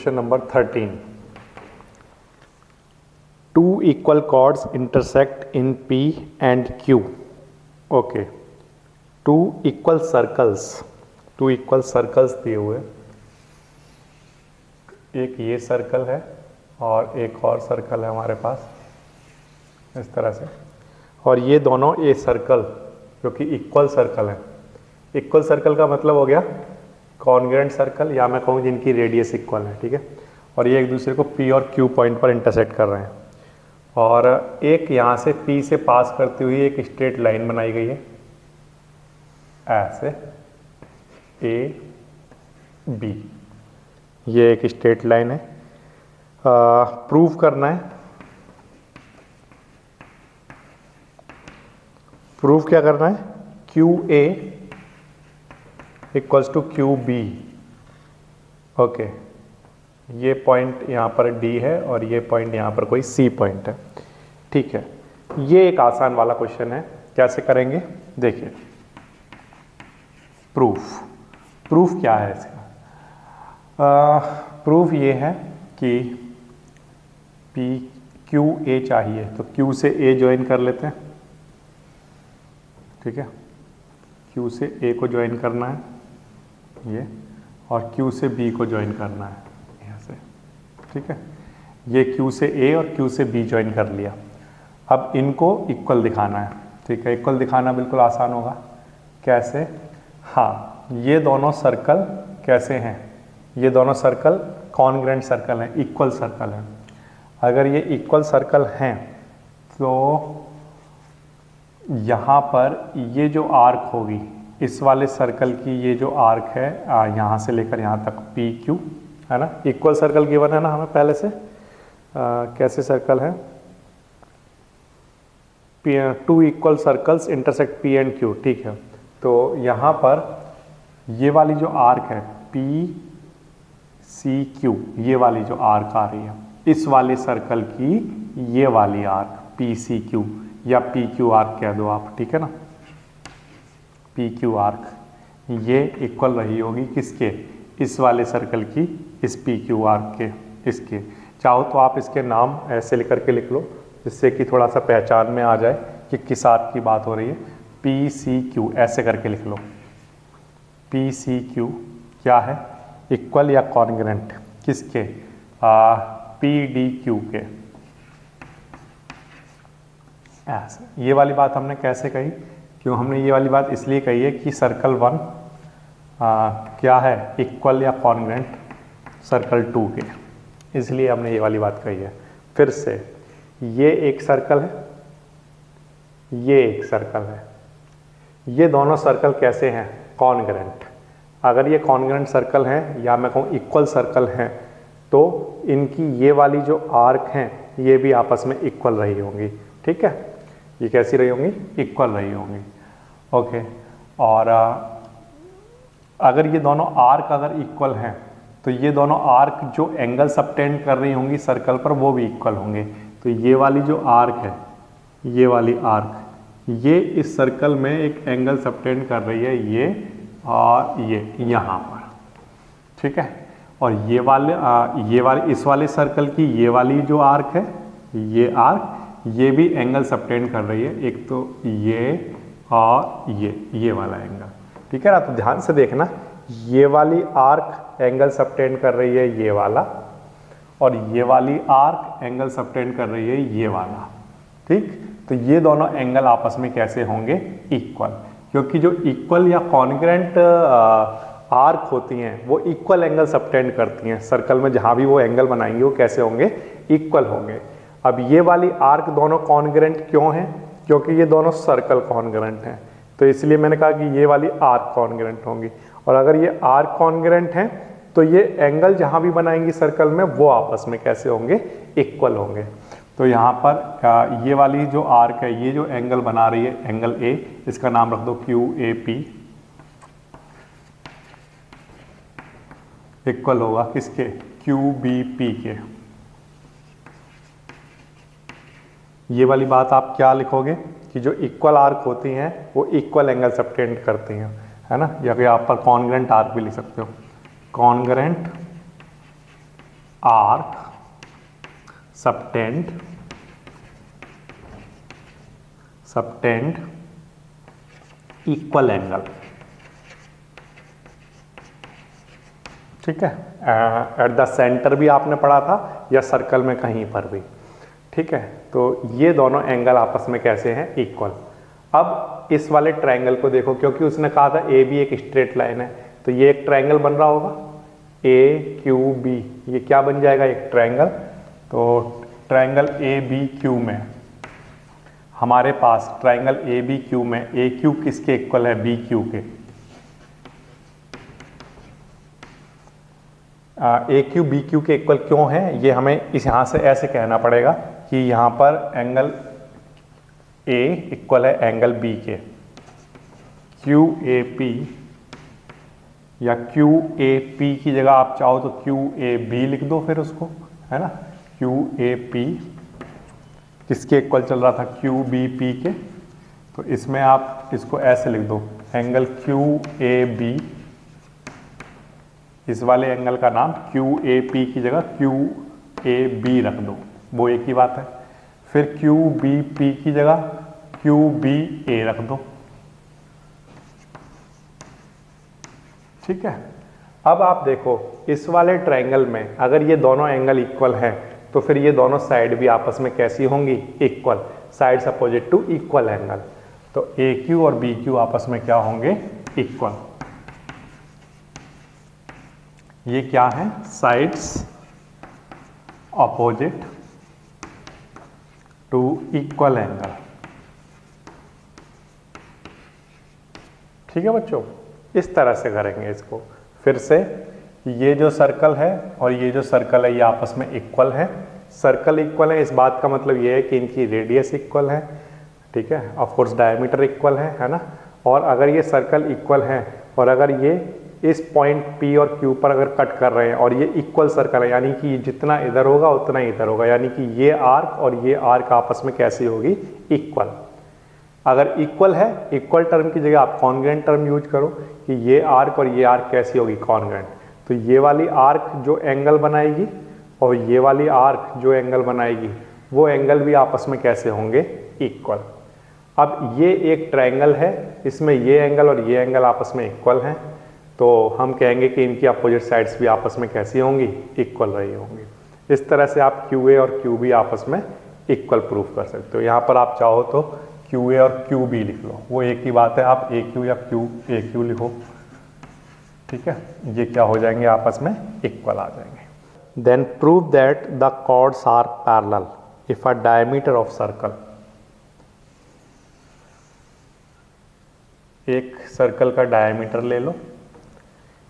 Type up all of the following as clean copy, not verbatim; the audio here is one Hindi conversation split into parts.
Question number 13. Two equal chords intersect in P and Q. Okay. Two equal circles दिए हुए, एक ये सर्कल है और एक और सर्कल है हमारे पास इस तरह से, और ये दोनों ए सर्कल जो कि इक्वल सर्कल है। इक्वल सर्कल का मतलब हो गया कॉन्ग्रुएंट सर्कल, या मैं कहूँ जिनकी रेडियस इक्वल है, ठीक है। और ये एक दूसरे को P और Q पॉइंट पर इंटरसेक्ट कर रहे हैं, और एक यहाँ से P से पास करती हुई एक स्ट्रेट लाइन बनाई गई है ऐसे AB। ये एक स्ट्रेट लाइन है। प्रूव करना है, प्रूफ क्या करना है, QA equals to QB। Okay, ये पॉइंट यहाँ पर D है और ये पॉइंट यहाँ पर कोई C पॉइंट है, ठीक है। ये एक आसान वाला क्वेश्चन है, कैसे करेंगे देखिए। प्रूफ क्या है इसका? प्रूफ ये है कि QA चाहिए तो Q से A ज्वाइन कर लेते हैं, ठीक है। Q से A को ज्वाइन करना है ये, और Q से B को ज्वाइन करना है यहाँ से, ठीक है। ये Q से A और Q से B ज्वाइन कर लिया। अब इनको इक्वल दिखाना है, ठीक है। इक्वल दिखाना बिल्कुल आसान होगा। कैसे? हाँ, ये दोनों सर्कल कैसे हैं? ये दोनों सर्कल कॉन्ग्रुएंट सर्कल हैं, इक्वल सर्कल हैं। अगर ये इक्वल सर्कल हैं तो यहाँ पर ये जो आर्क होगी, इस वाले सर्कल की ये जो आर्क है यहाँ से लेकर यहाँ तक PQ है ना। इक्वल सर्कल गिवन है ना हमें पहले से। कैसे सर्कल है? Two equal circles intersect P and Q, ठीक है। तो यहाँ पर ये वाली जो आर्क है PCQ, ये वाली जो आर्क आ रही है, इस वाले सर्कल की ये वाली आर्क PCQ या PQ आर्क कह दो आप, ठीक है ना। PQ आर्क ये इक्वल रही होगी किसके? इस वाले सर्कल की इस PQ आर्क के, इसके। चाहो तो आप इसके नाम ऐसे लिख करके लिख लो, जिससे कि थोड़ा सा पहचान में आ जाए कि किस आर्क की बात हो रही है। PCQ ऐसे करके लिख लो। PCQ क्या है? इक्वल या कॉन्ग्रुएंट किसके? PDQ के। ऐसे ये वाली बात हमने कैसे कही? क्यों हमने ये वाली बात इसलिए कही है कि सर्कल 1 क्या है, इक्वल या कॉन्ग्रुएंट सर्कल 2 के, इसलिए हमने ये वाली बात कही है। फिर से ये एक सर्कल है, ये एक सर्कल है, ये दोनों सर्कल कैसे हैं? कॉन्ग्रुएंट। अगर ये कॉन्ग्रुएंट सर्कल हैं, या मैं कहूँ इक्वल सर्कल हैं, तो इनकी ये वाली जो आर्क हैं ये भी आपस में इक्वल रही होंगी, ठीक है। ये कैसी रही होंगी? इक्वल रही होंगी, ओके। और अगर ये दोनों आर्क अगर इक्वल हैं तो ये दोनों आर्क जो एंगल सबटेंड कर रही होंगी सर्कल पर, वो भी इक्वल होंगे। तो ये वाली जो आर्क है, ये वाली आर्क, ये इस सर्कल में एक एंगल सबटेंड कर रही है, ये और ये यहाँ पर, ठीक है। और ये वाले इस वाले सर्कल की ये वाली जो आर्क है, ये आर्क, ये भी एंगल सबटेंड कर रही है, एक तो ये और ये वाला एंगल, ठीक है ना। तो ध्यान से देखना, ये वाली आर्क एंगल सबटेंड कर रही है ये वाला, और ये वाली आर्क एंगल सबटेंड कर रही है ये वाला, ठीक। तो ये दोनों एंगल आपस में कैसे होंगे? इक्वल। क्योंकि जो इक्वल या कॉन्ग्रुएंट आर्क होती हैं वो इक्वल एंगल सबटेंड करती हैं सर्कल में, जहाँ भी वो एंगल बनाएंगे वो कैसे होंगे? इक्वल होंगे। अब ये वाली आर्क दोनों कॉन्ग्रुएंट क्यों हैं? क्योंकि ये दोनों सर्कल कॉन्ग्रुएंट हैं, तो इसलिए मैंने कहा कि ये वाली आर्क कॉन्ग्रुएंट होंगी। और अगर ये आर्क कॉन्ग्रुएंट हैं तो ये एंगल जहाँ भी बनाएंगी सर्कल में वो आपस में कैसे होंगे? इक्वल होंगे। तो यहाँ पर ये वाली जो आर्क है, ये जो एंगल बना रही है एंगल A, इसका नाम रख दो QAP, इक्वल होगा किसके? QBP के। ये वाली बात आप क्या लिखोगे कि जो इक्वल आर्क होती हैं वो इक्वल एंगल सबटेंड करती हैं, है ना। या फिर आप पर कॉन्ग्रुएंट आर्क भी लिख सकते हो, congruent arc subtend equal angle. ठीक है, एट द सेंटर भी आपने पढ़ा था या सर्कल में कहीं पर भी। ठीक है, तो ये दोनों एंगल आपस में कैसे हैं, इक्वल। अब इस वाले ट्रायंगल को देखो, क्योंकि उसने कहा था ए बी एक स्ट्रेट लाइन है, तो ये एक ट्रायंगल बन रहा होगा ए क्यू बी, ये क्या बन जाएगा, एक ट्रायंगल। तो ट्रायंगल ए बी क्यू में हमारे पास ट्रायंगल ए बी क्यू में ए क्यू किसके इक्वल है, बी क्यू के। ए क्यू बी क्यू के इक्वल क्यों है, ये हमें इस यहां से ऐसे कहना पड़ेगा कि यहां पर एंगल ए इक्वल है एंगल बी के। क्यू ए पी या क्यू ए पी की जगह आप चाहो तो क्यू ए बी लिख दो, फिर उसको, है ना, क्यू ए पी किसके इक्वल चल रहा था, क्यू बी पी के। तो इसमें आप इसको ऐसे लिख दो, एंगल क्यू ए बी, इस वाले एंगल का नाम क्यू ए पी की जगह क्यू ए बी रख दो, वो एक ही बात है। फिर क्यू बी पी की जगह क्यू बी ए रख दो। ठीक है, अब आप देखो इस वाले ट्रायंगल में अगर ये दोनों एंगल इक्वल हैं तो फिर ये दोनों साइड भी आपस में कैसी होंगी, equal, sides opposite to equal angle. तो ए क्यू और बी क्यू आपस में क्या होंगे, इक्वल। ये क्या है, sides opposite to equal angle. ठीक है बच्चों, इस तरह से करेंगे इसको। फिर से ये जो सर्कल है और ये जो सर्कल है ये आपस में इक्वल है। सर्कल इक्वल है, इस बात का मतलब ये है कि इनकी रेडियस इक्वल है। ठीक है, ऑफ कोर्स डायमीटर इक्वल है ना। और अगर ये सर्कल इक्वल है और अगर ये इस पॉइंट P और Q पर अगर कट कर रहे हैं और ये इक्वल सर्कल है, यानी कि जितना इधर होगा उतना ही इधर होगा, यानी कि ये आर्क और ये आर्क आपस में कैसी होगी, इक्वल। अगर इक्वल है, इक्वल टर्म की जगह आप कॉन्ग्रुएंट टर्म यूज करो कि ये आर्क और ये आर्क कैसी होगी, कॉन्ग्रुएंट। तो ये वाली आर्क जो एंगल बनाएगी और ये वाली आर्क जो एंगल बनाएगी वो एंगल भी आपस में कैसे होंगे, इक्वल। अब ये एक ट्रायंगल है, इसमें ये एंगल और ये एंगल आपस में इक्वल हैं, तो हम कहेंगे कि इनकी अपोजिट साइड्स भी आपस में कैसी होंगी, इक्वल रही होंगी। इस तरह से आप QA और QB आपस में इक्वल प्रूफ कर सकते हो। यहाँ पर आप चाहो तो QA और QB लिख लो, वो एक ही बात है, आप AQ या QAQ लिखो। ठीक है, ये क्या हो जाएंगे, आपस में इक्वल आ जाएंगे। Then prove that the chords are parallel if a diameter of circle, एक सर्कल का डायमीटर ले लो,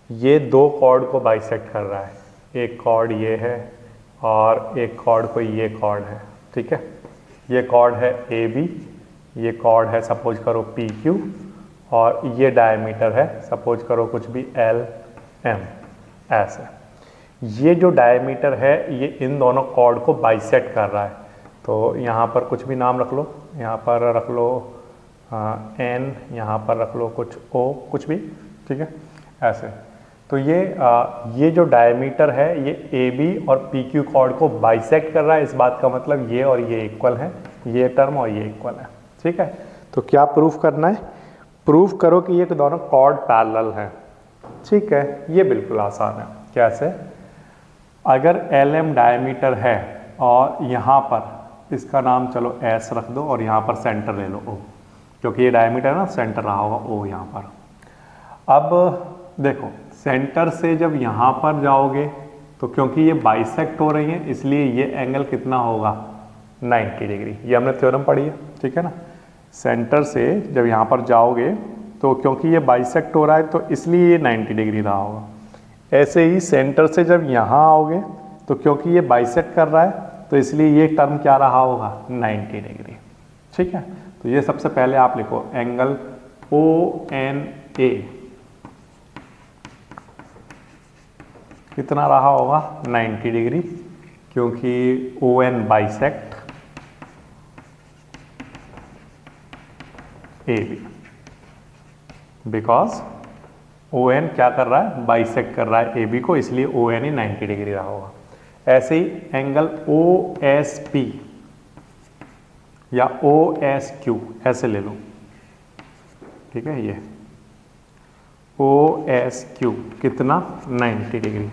ये दो कॉर्ड को बाइसेक्ट कर रहा है, एक कॉर्ड ये है और एक कॉर्ड को ये कॉर्ड है। ठीक है, ये कॉर्ड है AB, ये कॉर्ड है सपोज करो PQ और ये डायमीटर है सपोज करो कुछ भी LM, ऐसे। ये जो डायमीटर है ये इन दोनों कॉर्ड को बाइसेक्ट कर रहा है, तो यहाँ पर कुछ भी नाम रख लो, यहाँ पर रख लो N, यहाँ पर रख लो कुछ O, कुछ भी। ठीक है, ऐसे। तो ये जो डायमीटर है ये AB और PQ कॉर्ड को बाइसेक्ट कर रहा है, इस बात का मतलब ये और ये इक्वल है, ये टर्म और ये इक्वल है। ठीक है, तो क्या प्रूफ करना है, प्रूफ करो कि ये दोनों कॉर्ड पैरेलल हैं। ठीक है, ये बिल्कुल आसान है। कैसे, अगर LM डायमीटर है और यहाँ पर इसका नाम चलो S रख दो और यहाँ पर सेंटर ले लो O, क्योंकि ये डायमीटर है ना, सेंटर रहा होगा O यहाँ पर। अब देखो सेंटर से जब यहाँ पर जाओगे तो क्योंकि ये बाइसेक्ट हो रही है इसलिए ये एंगल कितना होगा, 90 डिग्री। ये हमने थ्योरम पढ़ी है। ठीक है ना, सेंटर से जब यहाँ पर जाओगे तो क्योंकि ये बाइसेक्ट हो रहा है तो इसलिए ये 90 डिग्री रहा होगा। ऐसे ही सेंटर से जब यहाँ आओगे तो क्योंकि ये बाइसेक्ट कर रहा है तो इसलिए ये टर्म क्या रहा होगा, 90 डिग्री। ठीक है, तो ये सबसे पहले आप लिखो एंगल ONA कितना रहा होगा, 90 डिग्री, क्योंकि ON bisect AB, because ON क्या कर रहा है, बाइसेक्ट कर रहा है AB को, इसलिए ON ही 90 डिग्री रहा होगा। ऐसे ही एंगल ओ एस पी या ओ एस क्यू ऐसे ले लो, ठीक है। ये ओ एस क्यू कितना 90 डिग्री,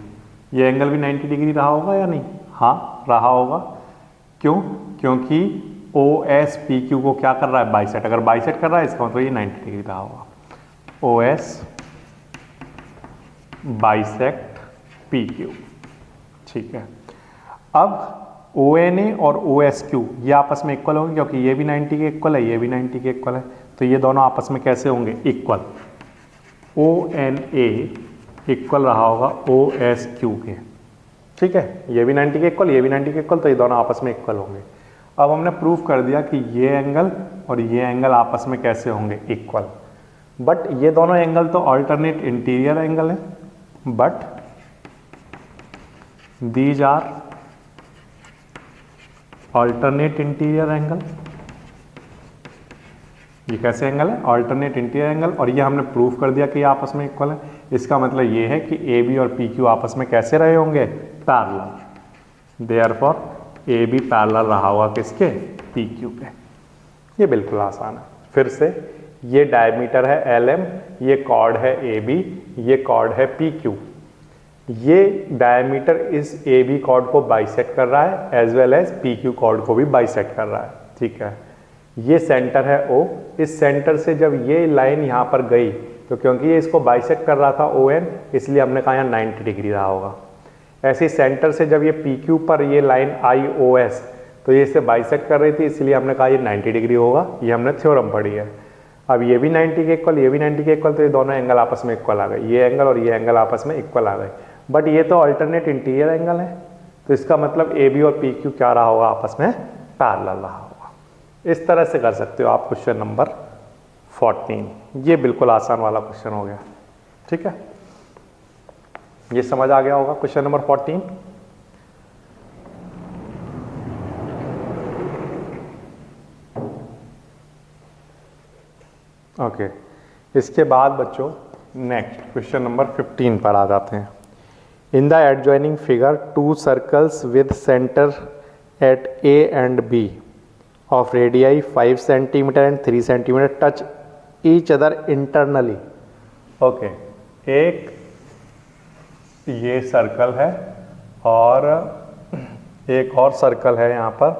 ये एंगल भी 90 डिग्री रहा होगा या नहीं? हाँ रहा होगा। क्यों? क्योंकि ओ एस पी क्यू को क्या कर रहा है? बाइसेट। अगर बाइसेट कर रहा है इसका मतलब ये 90 डिग्री रहा होगा। O S bisect P Q, ठीक है। अब ओ एन ए और ओ एस क्यू ये आपस में इक्वल होंगे, क्योंकि ये भी 90 के इक्वल है, ये भी 90 के इक्वल है, तो ये दोनों आपस में कैसे होंगे? Equal. O N A equal रहा होगा ओ एस क्यू के, ठीक है। ये भी 90 के इक्वल, ये भी 90 के इक्वल, तो ये दोनों आपस में इक्वल होंगे। अब हमने प्रूफ कर दिया कि ये एंगल और ये एंगल आपस में कैसे होंगे? इक्वल। बट ये दोनों एंगल तो अल्टरनेट इंटीरियर एंगल है, but these are alternate interior angle. ये कैसे एंगल है? Alternate interior angle. और ये हमने प्रूफ कर दिया कि ये आपस में इक्वल है। इसका मतलब ये है कि ए बी और पी क्यू आपस में कैसे रहे होंगे? Parallel. Therefore A B parallel रहा होगा किसके? पी क्यू के। ये बिल्कुल आसान है। फिर से ये डायमीटर है एल एम, ये कॉर्ड है ए बी, ये कॉर्ड है पी क्यू। ये डायमीटर इस ए बी कॉर्ड को बाइसेक्ट कर रहा है as well as P Q chord को भी बाइसेक्ट कर रहा है, ठीक है। ये सेंटर है ओ, इस सेंटर से जब ये लाइन यहाँ पर गई तो क्योंकि ये इसको बाइसेक्ट कर रहा था ओ एन, इसलिए हमने कहा यहाँ 90 डिग्री रहा होगा। ऐसे ही सेंटर से जब ये पी क्यू पर ये लाइन आई ओ एस, तो ये इसे बाइसेक्ट कर रही थी, इसलिए हमने कहा ये 90 डिग्री होगा। ये हमने थ्योरम पढ़ी है। अब ये भी 90 के इक्वल, ये भी 90 के इक्वल, तो ये दोनों एंगल आपस में इक्वल आ गए। ये एंगल और ये एंगल आपस में इक्वल आ गए। बट ये तो अल्टरनेट इंटीरियर एंगल है, तो इसका मतलब ए बी और पी क्यू क्या रहा होगा? आपस में पैरेलल रहा होगा। इस तरह से कर सकते हो आप क्वेश्चन नंबर 14। ये बिल्कुल आसान वाला क्वेश्चन हो गया, ठीक है। ये समझ आ गया होगा क्वेश्चन नंबर 14। ओके, इसके बाद बच्चों नेक्स्ट क्वेश्चन नंबर 15 पर आ जाते हैं। In the adjoining figure two circles with centre at A and B of radii 5 cm and 3 cm touch each other internally। Okay, एक ये सर्कल है और एक और सर्कल है यहाँ पर,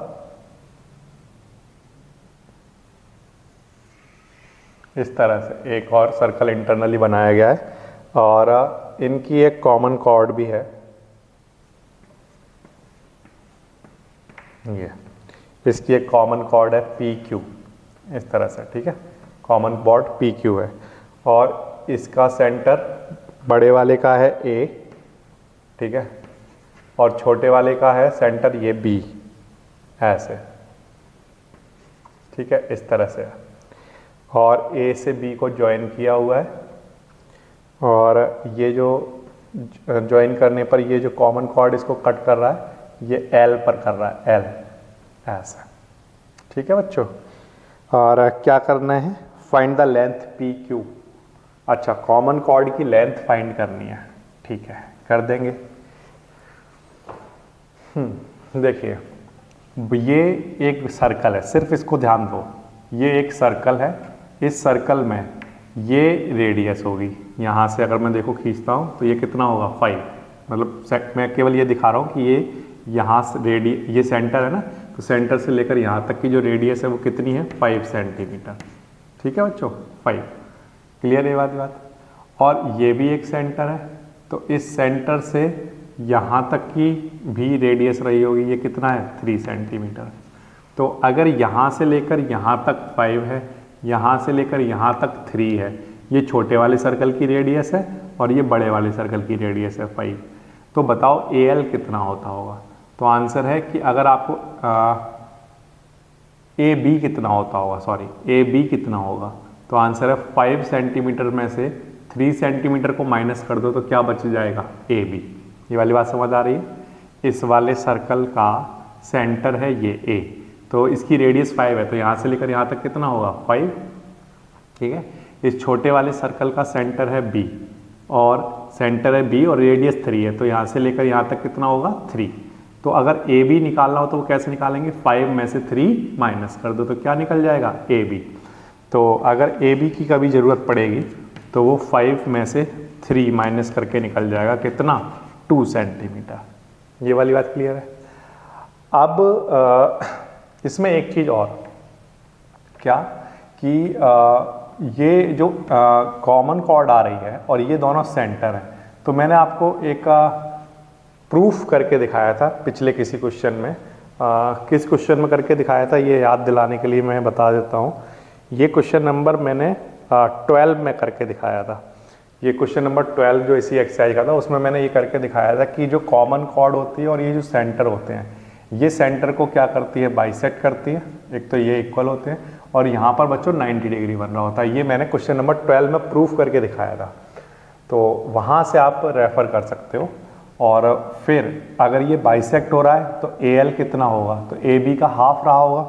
इस तरह से एक और सर्कल इंटरनली बनाया गया है और इनकी एक कॉमन कॉर्ड भी है। ये इसकी एक कॉमन कॉर्ड है पी क्यू, इस तरह से, ठीक है। कॉमन कॉर्ड पी क्यू है और इसका सेंटर बड़े वाले का है ए, ठीक है, और छोटे वाले का है सेंटर ये बी, ऐसे, ठीक है, इस तरह से। और ए से बी को ज्वाइन किया हुआ है और ये जो ज्वाइन करने पर ये जो कॉमन कॉर्ड इसको कट कर रहा है ये एल पर कर रहा है, एल ऐसा, ठीक है बच्चों। और क्या करना है? Find the length P Q. अच्छा, कॉमन कॉर्ड की लेंथ फाइंड करनी है, ठीक है, कर देंगे। देखिए ये एक सर्कल है, सिर्फ इसको ध्यान दो, ये एक सर्कल है, इस सर्कल में ये रेडियस होगी। यहाँ से अगर मैं देखो खींचता हूँ तो ये कितना होगा? 5। मतलब मैं केवल ये दिखा रहा हूँ कि ये यहाँ से ये सेंटर है ना, तो सेंटर से लेकर यहाँ तक की जो रेडियस है वो कितनी है? 5 सेंटीमीटर, ठीक है बच्चों, 5। क्लियर है बात? और ये भी एक सेंटर है, तो इस सेंटर से यहाँ तक की भी रेडियस रही होगी, ये कितना है? 3 सेंटीमीटर। तो अगर यहाँ से लेकर यहाँ तक 5 है, यहाँ से लेकर यहाँ तक 3 है, ये छोटे वाले सर्कल की रेडियस है और ये बड़े वाले सर्कल की रेडियस है 5। तो बताओ ए एल कितना होता होगा? तो आंसर है कि अगर आपको ए बी कितना होता होगा, सॉरी ए बी कितना होगा, तो आंसर है 5 सेंटीमीटर में से 3 सेंटीमीटर को माइनस कर दो तो क्या बच जाएगा? A B. ये वाली बात समझ आ रही है? इस वाले सर्कल का सेंटर है ये ए, तो इसकी रेडियस 5 है, तो यहाँ से लेकर यहाँ तक कितना होगा? 5, ठीक है। इस छोटे वाले सर्कल का सेंटर है बी और सेंटर है बी और रेडियस 3 है, तो यहाँ से लेकर यहाँ तक कितना होगा? 3। तो अगर ए बी निकालना हो तो वो कैसे निकालेंगे, 5 में से 3 माइनस कर दो तो क्या निकल जाएगा, ए बी। तो अगर ए बी की कभी ज़रूरत पड़ेगी तो वो 5 में से 3 माइनस करके निकल जाएगा कितना, 2 सेंटीमीटर। ये वाली बात क्लियर है। अब इसमें एक चीज़ और, क्या कि ये जो कॉमन कॉर्ड आ रही है और ये दोनों सेंटर हैं, तो मैंने आपको एक प्रूफ करके दिखाया था पिछले किसी क्वेश्चन में। किस क्वेश्चन में करके दिखाया था ये याद दिलाने के लिए मैं बता देता हूँ। ये क्वेश्चन नंबर मैंने 12 में करके दिखाया था। ये क्वेश्चन नंबर 12 जो इसी एक्सरसाइज का था, उसमें मैंने ये करके दिखाया था कि जो कॉमन कॉर्ड होती है और ये जो सेंटर होते हैं, ये सेंटर को क्या करती है, बाइसेक्ट करती है। एक तो ये इक्वल होते हैं और यहाँ पर बच्चों 90 डिग्री बन रहा होता है। ये मैंने क्वेश्चन नंबर 12 में प्रूफ करके दिखाया था, तो वहाँ से आप रेफर कर सकते हो। और फिर अगर ये बाइसेक्ट हो रहा है तो ए एल कितना होगा, तो ए बी का हाफ रहा होगा,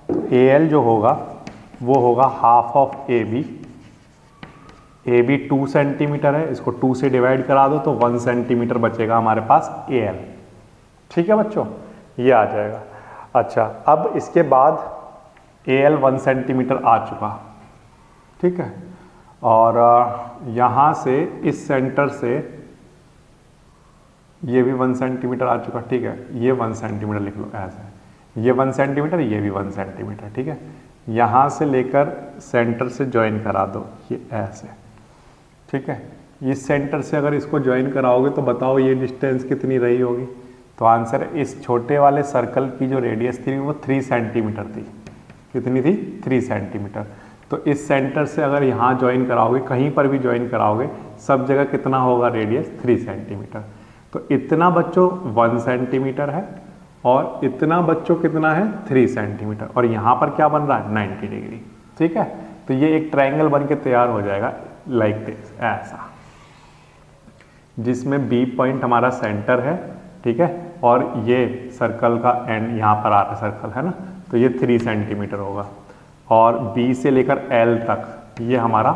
तो ए एल जो होगा वो होगा half of A B. A B 2 centimetre है, इसको 2 से डिवाइड करा दो तो 1 सेंटीमीटर बचेगा हमारे पास ए एल। ठीक है बच्चों, ये आ जाएगा। अच्छा, अब इसके बाद ए एल 1 सेंटीमीटर आ चुका, ठीक है। और यहाँ से इस सेंटर से ये भी 1 सेंटीमीटर आ चुका, ठीक है। ये 1 सेंटीमीटर लिख लो ऐसे, ये 1 सेंटीमीटर, ये भी 1 सेंटीमीटर, ठीक है। यहाँ से लेकर सेंटर से ज्वाइन करा दो, ये ऐसे, ठीक है। इस सेंटर से अगर इसको ज्वाइन कराओगे तो बताओ ये डिस्टेंस कितनी रही होगी, तो आंसर इस छोटे वाले सर्कल की जो रेडियस थी वो 3 सेंटीमीटर थी। कितनी थी, 3 सेंटीमीटर। तो इस सेंटर से अगर यहाँ ज्वाइन कराओगे, कहीं पर भी ज्वाइन कराओगे, सब जगह कितना होगा रेडियस, 3 सेंटीमीटर। तो इतना बच्चों 1 सेंटीमीटर है और इतना बच्चों कितना है, 3 सेंटीमीटर। और यहाँ पर क्या बन रहा है, 90 डिग्री, ठीक है। तो ये एक ट्रायंगल बन के तैयार हो जाएगा लाइक दिस, ऐसा, जिसमें बी पॉइंट हमारा सेंटर है, ठीक है। और ये सर्कल का एंड यहाँ पर आ रहा है सर्कल, है ना, तो ये 3 सेंटीमीटर होगा। और बी से लेकर एल तक ये हमारा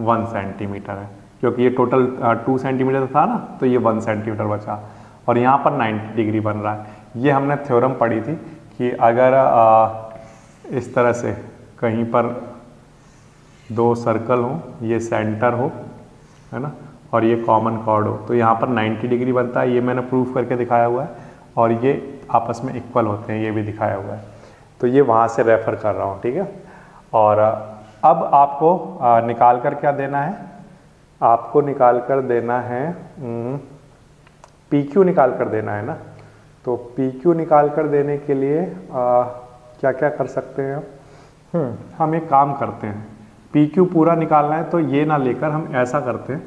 1 सेंटीमीटर है, क्योंकि ये टोटल 2 सेंटीमीटर था ना, तो ये 1 सेंटीमीटर बचा। और यहाँ पर 90 डिग्री बन रहा है। ये हमने थ्योरम पढ़ी थी कि अगर इस तरह से कहीं पर 2 सर्कल हो, ये सेंटर हो, है ना, और ये कॉमन कॉर्ड हो, तो यहाँ पर 90 डिग्री बनता है। ये मैंने प्रूफ करके दिखाया हुआ है। और ये आपस में इक्वल होते हैं, ये भी दिखाया हुआ है। तो ये वहाँ से रेफर कर रहा हूँ, ठीक है। और अब आपको निकाल कर क्या देना है, आपको निकाल कर देना है पी क्यू निकाल कर देना है ना। तो पी क्यू निकाल कर देने के लिए क्या क्या कर सकते हैं हम एक काम करते हैं, पी क्यू पूरा निकालना है तो ये ना लेकर हम ऐसा करते हैं,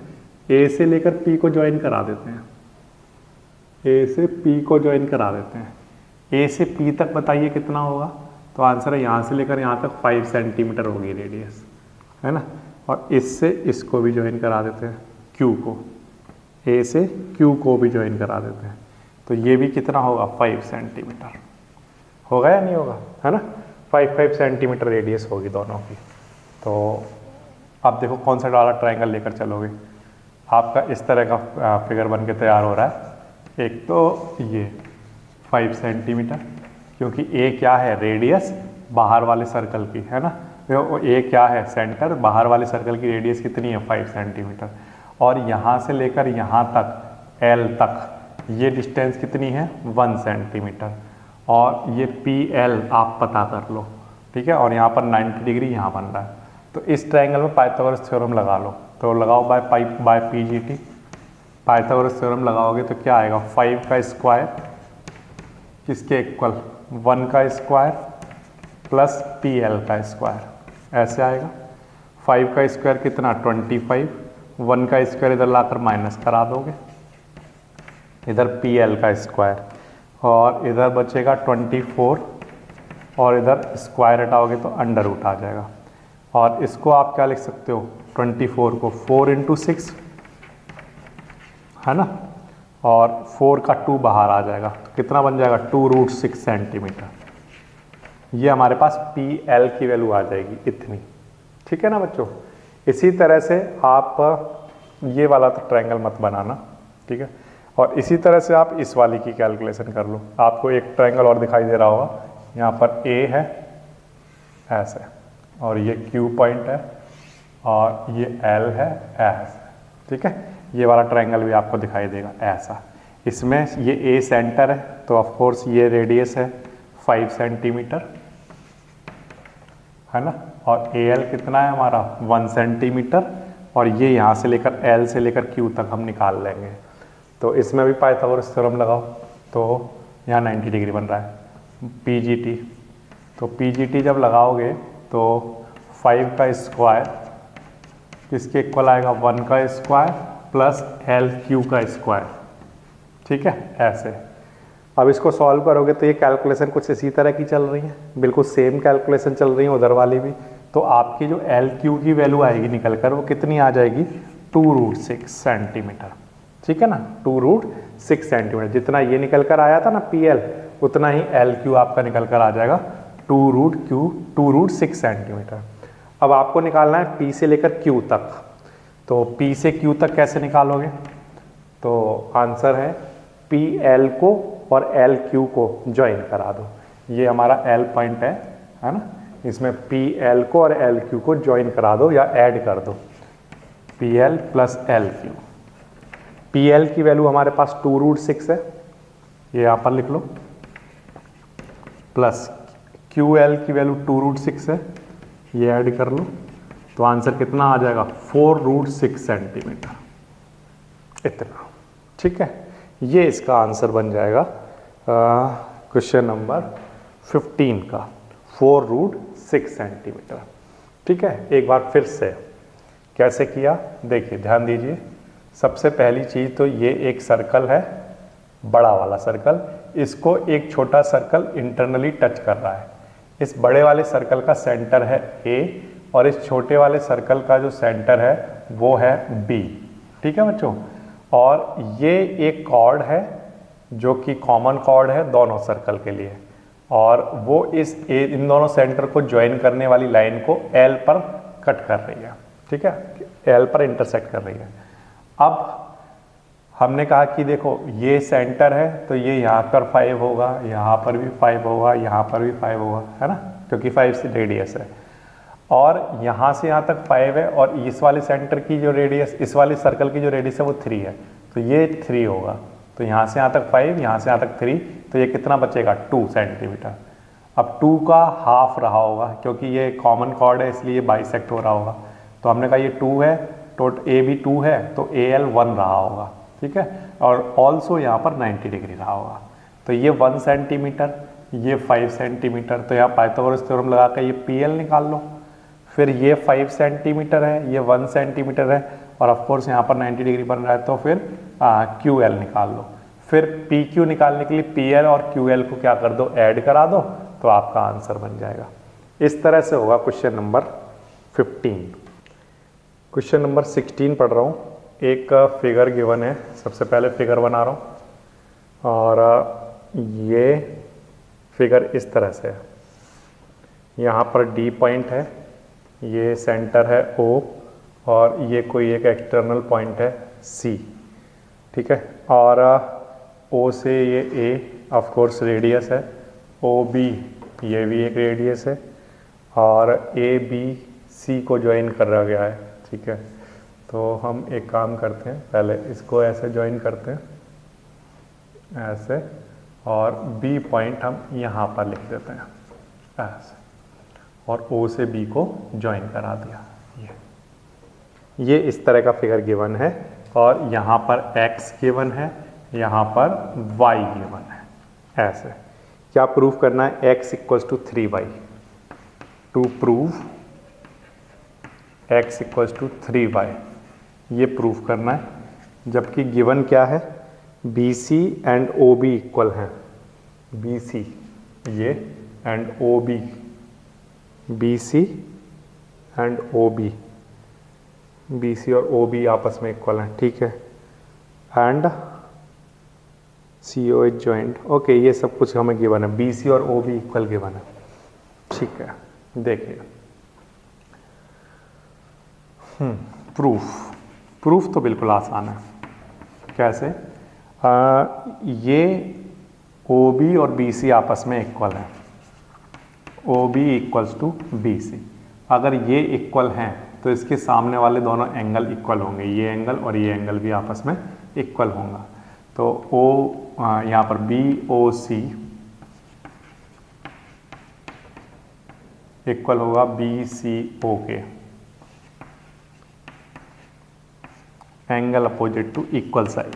ए से लेकर पी को ज्वाइन करा देते हैं। ए से पी को ज्वाइन करा देते हैं। ए से पी तक बताइए कितना होगा, तो आंसर है यहाँ से लेकर यहाँ तक 5 सेंटीमीटर होगी रेडियस, है ना। और इससे इसको भी ज्वाइन करा देते हैं, क्यू को, ए से क्यू को भी ज्वाइन करा देते हैं। तो ये भी कितना होगा, 5 सेंटीमीटर होगा या नहीं होगा, है ना। 5 सेंटीमीटर रेडियस होगी दोनों की। तो अब देखो कौन सा वाला ट्रायंगल लेकर चलोगे। आपका इस तरह का फिगर बन के तैयार हो रहा है। एक तो ये 5 सेंटीमीटर, क्योंकि ए क्या है, रेडियस बाहर वाले सर्कल की, है ना। ए क्या है, सेंटर, बाहर वाले सर्कल की रेडियस कितनी है, 5 सेंटीमीटर। और यहाँ से लेकर यहाँ तक एल तक ये डिस्टेंस कितनी है, 1 सेंटीमीटर। और ये पी एल आप पता कर लो, ठीक है। और यहाँ पर 90 डिग्री यहाँ बन रहा है। तो इस ट्रायंगल में पाइथागोरस थ्योरम लगा लो, तो लगाओ by P G T. Pythagoras theorem लगाओगे तो क्या आएगा, 5 का स्क्वायर किसके इक्वल, 1 का स्क्वायर प्लस पी एल का स्क्वायर, ऐसे आएगा। 5 का स्क्वायर कितना, 25, 1 का स्क्वायर इधर लाकर माइनस करा दोगे, इधर पी एल का स्क्वायर, और इधर बचेगा 24, और इधर स्क्वायर हटाओगे तो अंडर रूट आ जाएगा। और इसको आप क्या लिख सकते हो, 24 को 4 × 6, है ना, और 4 का 2 बाहर आ जाएगा, तो कितना बन जाएगा, 2√6 सेंटीमीटर। ये हमारे पास पी एल की वैल्यू आ जाएगी इतनी, ठीक है ना बच्चों। इसी तरह से आप ये वाला तो ट्रायंगल मत बनाना, ठीक है। और इसी तरह से आप इस वाली की कैलकुलेशन कर लो। आपको एक ट्रायंगल और दिखाई दे रहा होगा, यहाँ पर ए है ऐसे, और ये क्यू पॉइंट है, और ये एल है ऐसे, ठीक है। ये वाला ट्रायंगल भी आपको दिखाई देगा ऐसा। इसमें ये ए सेंटर है, तो ऑफ कोर्स ये रेडियस है 5 सेंटीमीटर, है ना, और ए एल कितना है हमारा 1 सेंटीमीटर, और ये यहाँ से लेकर एल से लेकर क्यू तक हम निकाल लेंगे। तो इसमें भी पाइथागोरस थ्योरम लगाओ, तो यहाँ 90 डिग्री बन रहा है पीजीटी। तो पीजीटी जब लगाओगे तो 5 का स्क्वायर किसके इक्वल आएगा, 1 का स्क्वायर प्लस एल क्यू का स्क्वायर, ठीक है ऐसे। अब इसको सॉल्व करोगे तो ये कैलकुलेशन कुछ इसी तरह की चल रही है, बिल्कुल सेम कैलकुलेशन चल रही है उधर वाली भी। तो आपकी जो एल क्यू की वैल्यू आएगी निकल कर, वो कितनी आ जाएगी 2√6 सेंटीमीटर, ठीक है ना, 2√6 सेंटीमीटर। जितना ये निकल कर आया था ना पी एल, उतना ही एल क्यू आपका निकल कर आ जाएगा 2√6 सेंटीमीटर। अब आपको निकालना है पी से लेकर क्यू तक। तो पी से क्यू तक कैसे निकालोगे, तो आंसर है पी एल को और एल क्यू को ज्वाइन करा दो। ये हमारा एल पॉइंट है ना, इसमें पी एल को और एल क्यू को ज्वाइन करा दो या ऐड कर दो, P L plus L Q. P L की वैल्यू हमारे पास 2√6 है, ये यहाँ पर लिख लो, प्लस क्यू एल की वैल्यू 2√6 है, ये ऐड कर लो, तो आंसर कितना आ जाएगा 4√6 सेंटीमीटर, इतना, ठीक है। ये इसका आंसर बन जाएगा क्वेश्चन नंबर 15 का 4√6 सेंटीमीटर, ठीक है। एक बार फिर से कैसे किया देखिए, ध्यान दीजिए। सबसे पहली चीज तो ये एक सर्कल है, बड़ा वाला सर्कल, इसको एक छोटा सर्कल इंटरनली टच कर रहा है। इस बड़े वाले सर्कल का सेंटर है ए, और इस छोटे वाले सर्कल का जो सेंटर है वो है बी, ठीक है बच्चों। और ये एक कॉर्ड है जो कि कॉमन कॉर्ड है दोनों सर्कल के लिए, और वो इन दोनों सेंटर को ज्वाइन करने वाली लाइन को एल पर कट कर रही है, ठीक है, एल पर इंटरसेक्ट कर रही है। अब हमने कहा कि देखो ये सेंटर है, तो ये यहाँ पर 5 होगा, यहाँ पर भी 5 होगा, यहाँ पर भी 5 होगा, है ना, क्योंकि 5 से रेडियस है, और यहाँ से यहाँ तक 5 है, और इस वाले सेंटर की जो रेडियस, इस वाले सर्कल की जो रेडियस है वो 3 है, तो ये 3 होगा। तो यहाँ से यहाँ तक 5, यहाँ से यहाँ तक 3, तो ये कितना बचेगा 2 सेंटीमीटर। अब 2 का हाफ रहा होगा, क्योंकि ये कॉमन कॉर्ड है इसलिए बाइसेक्ट हो रहा होगा। तो हमने कहा ये 2 है, तो ए भी 2 है, तो ए एल 1 रहा होगा, ठीक है, और ऑल्सो यहाँ पर 90 डिग्री रहा होगा। तो ये 1 सेंटीमीटर, ये 5 सेंटीमीटर, तो यहाँ पाइथागोरस थ्योरम लगा कर ये पी एल निकाल लो। फिर ये 5 सेंटीमीटर है, ये 1 सेंटीमीटर है, और ऑफ कोर्स यहाँ पर 90 डिग्री बन रहा है, तो फिर क्यू एल निकाल लो। फिर पी क्यू निकालने के लिए पी एल और क्यू एल को क्या कर दो, ऐड करा दो, तो आपका आंसर बन जाएगा। इस तरह से होगा क्वेश्चन नंबर 15। क्वेश्चन नंबर 16 पढ़ रहा हूँ। एक फिगर गिवन है, सबसे पहले फिगर बना रहा हूँ, और ये फिगर इस तरह से है। यहाँ पर डी पॉइंट है, ये सेंटर है ओ, और ये कोई एक एक्सटर्नल पॉइंट है सी, ठीक है, और ओ से ये ए ऑफ कोर्स रेडियस है, ओ बी ये भी एक रेडियस है, और ए बी सी को ज्वाइन कर गया है, ठीक है। तो हम एक काम करते हैं, पहले इसको ऐसे ज्वाइन करते हैं ऐसे, और बी पॉइंट हम यहाँ पर लिख देते हैं ऐसे, और ओ से बी को ज्वाइन करा दिया। ये इस तरह का फिगर गिवन है, और यहाँ पर x गिवन है, यहाँ पर y गिवन है ऐसे। क्या प्रूफ करना है, x = 3y। To prove x = 3y, ये प्रूफ करना है। जबकि गिवन क्या है, BC एंड OB इक्वल हैं, BC ये and OB, BC and OB, BC और OB आपस में इक्वल हैं, ठीक है, and CO is joint. Okay, ये सब कुछ हमें गिवन है, BC और OB इक्वल गिवन है, ठीक है। देखिए प्रूफ तो बिल्कुल आसान है। कैसे, ये OB और BC आपस में इक्वल है, OB इक्वल्स टू BC। अगर ये इक्वल हैं तो इसके सामने वाले दोनों एंगल इक्वल होंगे, ये एंगल और ये एंगल भी आपस में इक्वल होगा। तो यहाँ पर BOC इक्वल होगा BCO के, angle opposite to equal side.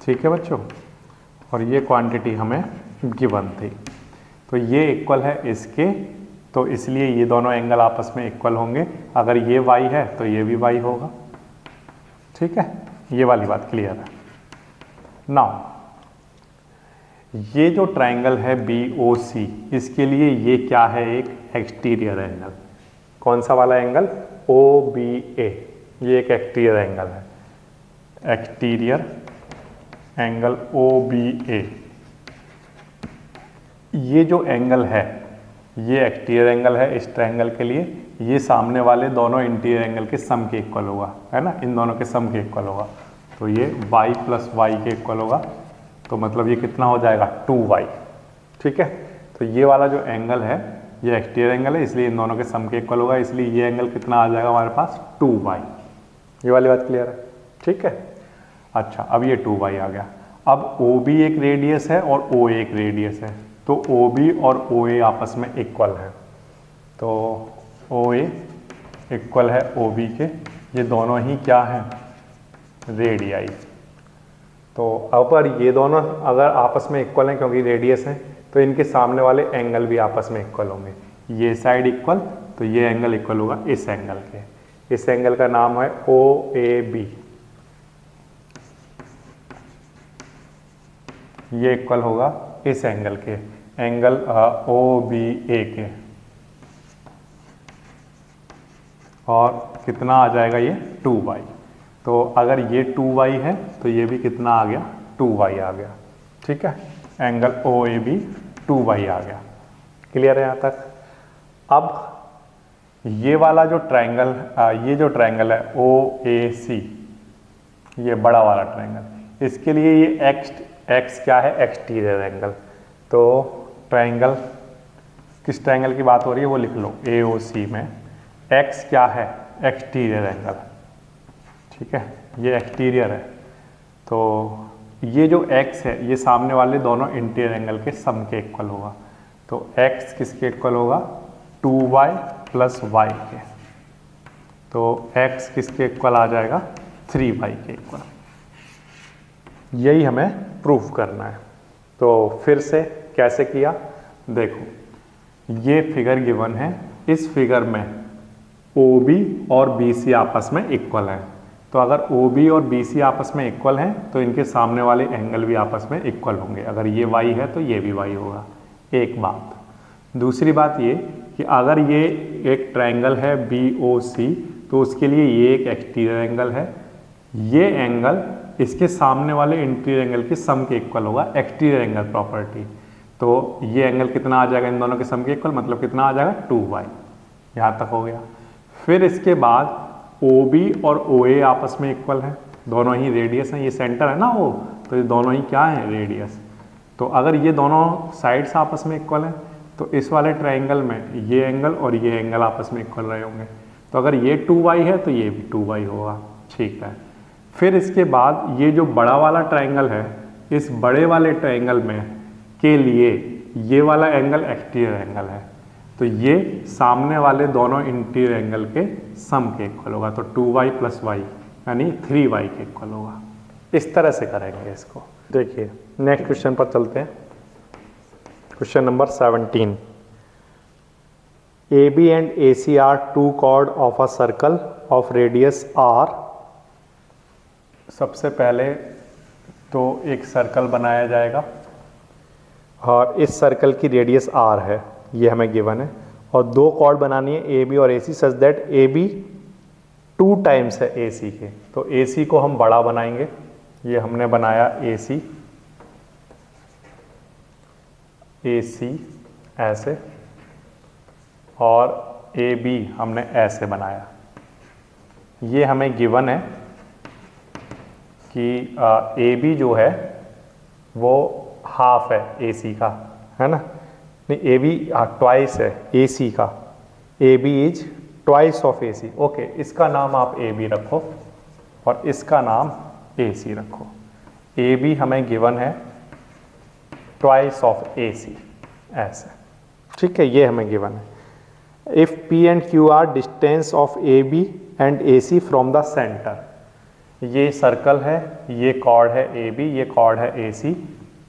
ठीक है बच्चों, और ये क्वांटिटी हमें गिवन थी। तो ये इक्वल है इसके, तो इसलिए ये दोनों एंगल आपस में इक्वल होंगे। अगर ये y है तो ये भी y होगा। ठीक है, ये वाली बात क्लियर है। नाउ ये जो ट्रायंगल है BOC, इसके लिए ये क्या है, एक एक्सटीरियर एंगल। कौन सा वाला एंगल, OBA, ये एक एक्सटीरियर एंगल है, एक्सटीरियर एंगल OBA। ये जो एंगल है ये एक्सटीरियर एंगल है इस ट्रायंगल के लिए, ये सामने वाले दोनों इंटीरियर एंगल के सम के इक्वल होगा, है ना, इन दोनों के सम के इक्वल होगा। तो ये y प्लस वाई के इक्वल होगा, तो मतलब ये कितना हो जाएगा, 2y। ठीक है, तो ये वाला जो एंगल है ये एक्सटीरियर एंगल है, इसलिए इन दोनों के सम के इक्वल होगा, इसलिए ये एंगल कितना आ जाएगा हमारे पास, 2y। ये वाली बात क्लियर है। ठीक है, अच्छा अब ये 2y आ गया। अब OB एक रेडियस है और OA एक रेडियस है, तो OB और OA आपस में इक्वल है, तो OA इक्वल है OB के, ये दोनों ही क्या हैं, रेडियाई। तो अगर ये दोनों अगर आपस में इक्वल हैं क्योंकि रेडियस है, तो इनके सामने वाले एंगल भी आपस में इक्वल होंगे। ये साइड इक्वल, तो ये एंगल इक्वल होगा इस एंगल के। इस एंगल का नाम है OAB, ये इक्वल होगा इस एंगल के, एंगल OBA के, और कितना आ जाएगा ये 2y। तो अगर ये 2y है तो ये भी कितना आ गया, 2y आ गया। ठीक है, एंगल OAB 2y आ गया। क्लियर है यहाँ तक। अब ये वाला जो ट्रायंगल, ये जो ट्रायंगल है OAC, ये बड़ा वाला ट्रायंगल, इसके लिए ये x क्या है, एक्सटीरियर एंगल। तो ट्रायंगल, किस ट्रायंगल की बात हो रही है वो लिख लो, AOC में x क्या है, एक्सटीरियर एंगल। ठीक है, ये एक्सटीरियर है, तो ये जो x है ये सामने वाले दोनों इंटीरियर एंगल के सम के इक्वल होगा। तो x किसके इक्वल होगा, 2y प्लस y के, तो x किसके इक्वल आ जाएगा, 3y के इक्वल। यही हमें प्रूफ करना है। तो फिर से कैसे किया, देखो ये फिगर गिवन है, इस फिगर में OB और BC आपस में इक्वल है। तो अगर OB और BC आपस में इक्वल हैं तो इनके सामने वाले एंगल भी आपस में इक्वल होंगे। अगर ये y है तो ये भी y होगा, एक बात। दूसरी बात ये कि अगर ये एक ट्रायंगल है BOC, तो उसके लिए ये एक एक्सटीरियर एंगल है, ये एंगल इसके सामने वाले इंटीरियर एंगल के सम के इक्वल होगा, एक्सटीरियर एंगल प्रॉपर्टी। तो ये एंगल कितना आ जाएगा, इन दोनों के सम के इक्वल, मतलब कितना आ जाएगा, 2y। यहाँ तक हो गया। फिर इसके बाद OB और OA आपस में इक्वल है, दोनों ही रेडियस हैं, ये सेंटर है ना O, तो ये दोनों ही क्या है, रेडियस। तो अगर ये दोनों साइड्स आपस में इक्वल हैं तो इस वाले ट्रायंगल में ये एंगल और ये एंगल आपस में इक्वल रहे होंगे। तो अगर ये 2y है तो ये भी 2y होगा। ठीक है, फिर इसके बाद ये जो बड़ा वाला ट्रायंगल है, इस बड़े वाले ट्रायंगल में के लिए ये वाला एंगल एक्सटीरियर एंगल है, तो ये सामने वाले दोनों इंटीरियर एंगल के सम के इक्वल होगा। तो 2y प्लस y यानी 3y के इक्वल होगा। इस तरह से करेंगे इसको। देखिए नेक्स्ट क्वेश्चन पर चलते हैं। Question number 17, AB and AC are two chord of a circle of radius r। सबसे पहले तो एक सर्कल बनाया जाएगा और इस सर्कल की रेडियस r है, ये हमें गिवन है, और दो कॉर्ड बनानी है AB और AC such that AB 2 times है AC के। तो AC को हम बड़ा बनाएंगे, ये हमने बनाया AC ऐसे, और ए बी हमने ऐसे बनाया, ये हमें गिवन है कि ए बी जो है वो हाफ है ए सी का, है ना, नहीं ए बी ट्वाइस है ए सी का, A B is twice of A C. Okay, इसका नाम आप ए बी रखो और इसका नाम ए सी रखो। ए बी हमें गिवन है ट्वाइस ऑफ ए सी ऐसे, ठीक है, ये हमें गिवन है। If P and Q are distance of A B and A C from the centre, ये सर्कल है, ये कॉर्ड है ए बी, ये कॉर्ड है A C,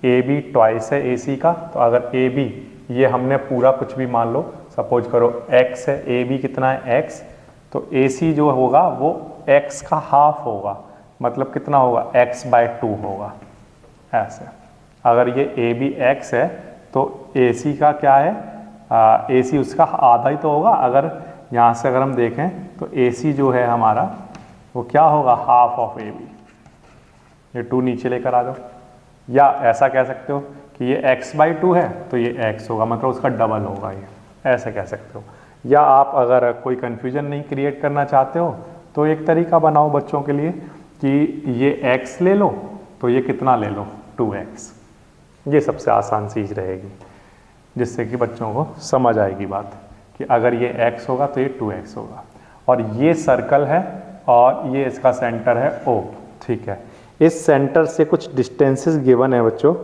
A be twice है ए सी का, तो अगर ए बी ये हमने पूरा कुछ भी मान लो, सपोज करो x है, ए बी कितना है x, तो ए सी जो होगा वो x का हाफ होगा, मतलब कितना होगा x/2 होगा ऐसे। अगर ये ए बी x है तो ए सी का क्या है, ए सी उसका आधा ही तो होगा। अगर यहाँ से अगर हम देखें तो ए सी जो है हमारा वो क्या होगा, हाफ ऑफ ए बी। ये 2 नीचे लेकर आ जाओ, या ऐसा कह सकते हो कि ये x/2 है तो ये x होगा, मतलब उसका डबल होगा, ये ऐसे कह सकते हो। या आप अगर कोई कन्फ्यूजन नहीं क्रिएट करना चाहते हो तो एक तरीका बनाओ बच्चों के लिए कि ये x ले लो तो ये कितना ले लो 2x, ये सबसे आसान चीज़ रहेगी, जिससे कि बच्चों को समझ आएगी बात कि अगर ये x होगा तो ये 2x होगा। और ये सर्कल है और ये इसका सेंटर है O, ठीक है। इस सेंटर से कुछ डिस्टेंसेस गिवन है बच्चों,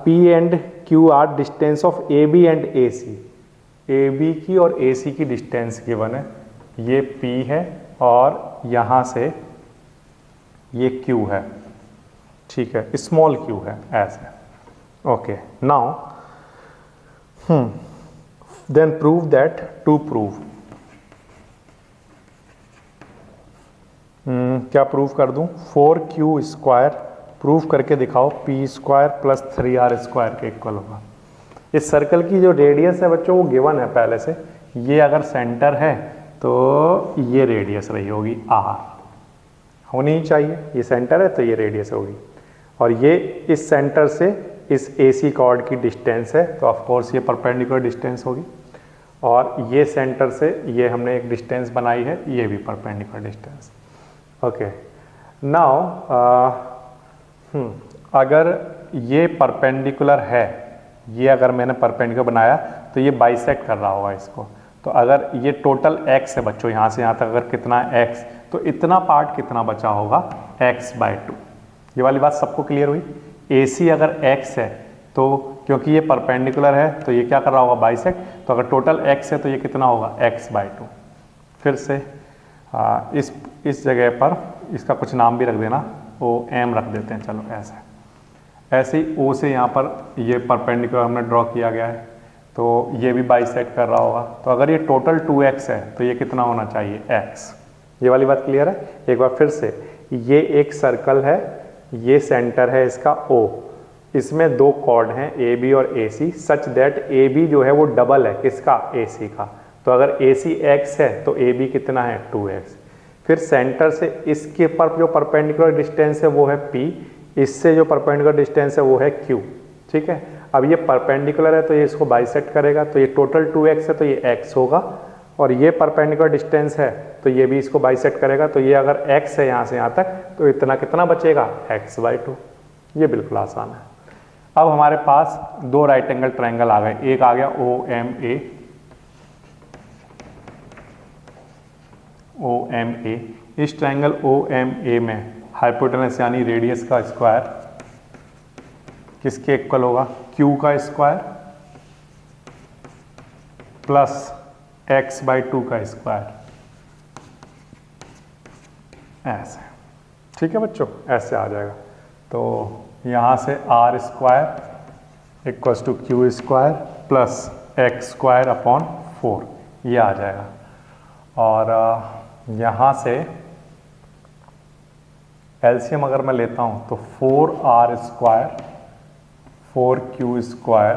P and Q are distance of A B and A C, A B की और ए सी की डिस्टेंस गिवन है, ये P है और यहाँ से ये Q है, ठीक है, स्मॉल q है ऐसे। Okay, now then prove that, to prove, क्या प्रूव कर दूं, 4q स्क्वायर प्रूव करके दिखाओ p square plus 3r square के इक्वल होगा। इस सर्कल की जो रेडियस है बच्चों वो गिवन है पहले से, ये अगर सेंटर है तो ये रेडियस रही होगी r, होनी ही चाहिए, ये सेंटर है तो ये रेडियस होगी, और ये इस सेंटर से इस AC कॉर्ड की डिस्टेंस है तो ऑफ कोर्स ये परपेंडिकुलर डिस्टेंस होगी, और ये सेंटर से ये हमने एक डिस्टेंस बनाई है, ये भी परपेंडिकुलर डिस्टेंस। ओके, नाउ अगर ये परपेंडिकुलर है, ये अगर मैंने परपेंडिकुलर बनाया तो ये बाइसेक्ट कर रहा होगा इसको, तो अगर ये टोटल x है बच्चों, यहाँ से यहाँ तक अगर कितना x, तो इतना पार्ट कितना बचा होगा x/2। ये वाली बात सबको क्लियर हुई। AC अगर x है तो क्योंकि ये परपेंडिकुलर है तो ये क्या कर रहा होगा, बाइसेक्ट, तो अगर टोटल x है तो ये कितना होगा x/2। फिर से इस जगह पर इसका कुछ नाम भी रख देना, OM रख देते हैं, चलो ऐसे ही O से यहाँ पर ये परपेंडिकुलर हमने ड्रॉ किया गया है तो ये भी बाइसेक्ट कर रहा होगा, तो अगर ये टोटल 2x है तो ये कितना होना चाहिए x। ये वाली बात क्लियर है। एक बार फिर से, ये एक सर्कल है, ये सेंटर है इसका O, इसमें 2 कॉर्ड हैं AB और AC, सच दैट AB जो है वो डबल है किसका, AC का, तो अगर AC x है तो AB कितना है 2x। फिर सेंटर से इसके पर जो परपेंडिकुलर डिस्टेंस है वो है P, इससे जो परपेंडिकुलर डिस्टेंस है वो है Q, ठीक है। अब ये परपेंडिकुलर है तो ये इसको बाइसेक्ट करेगा, तो ये टोटल 2x है तो ये x होगा, और ये परपेंडिकुलर डिस्टेंस है तो ये भी इसको बाइसेक्ट करेगा, तो ये अगर x है यहाँ से यहाँ तक तो इतना कितना बचेगा x/2। ये बिल्कुल आसान है। अब हमारे पास 2 राइट एंगल ट्रायंगल आ गए, एक आ गया OMA। इस ट्रायंगल OMA में हाइपोटेनस यानी रेडियस का स्क्वायर किसके इक्वल होगा, Q का स्क्वायर प्लस x/2 का स्क्वायर, ऐसे, ठीक है बच्चों, ऐसे आ जाएगा। तो यहाँ से r square equals to Q square plus x²/4 ये आ जाएगा, और यहाँ से एलसीएम अगर मैं लेता हूँ तो 4r² 4q²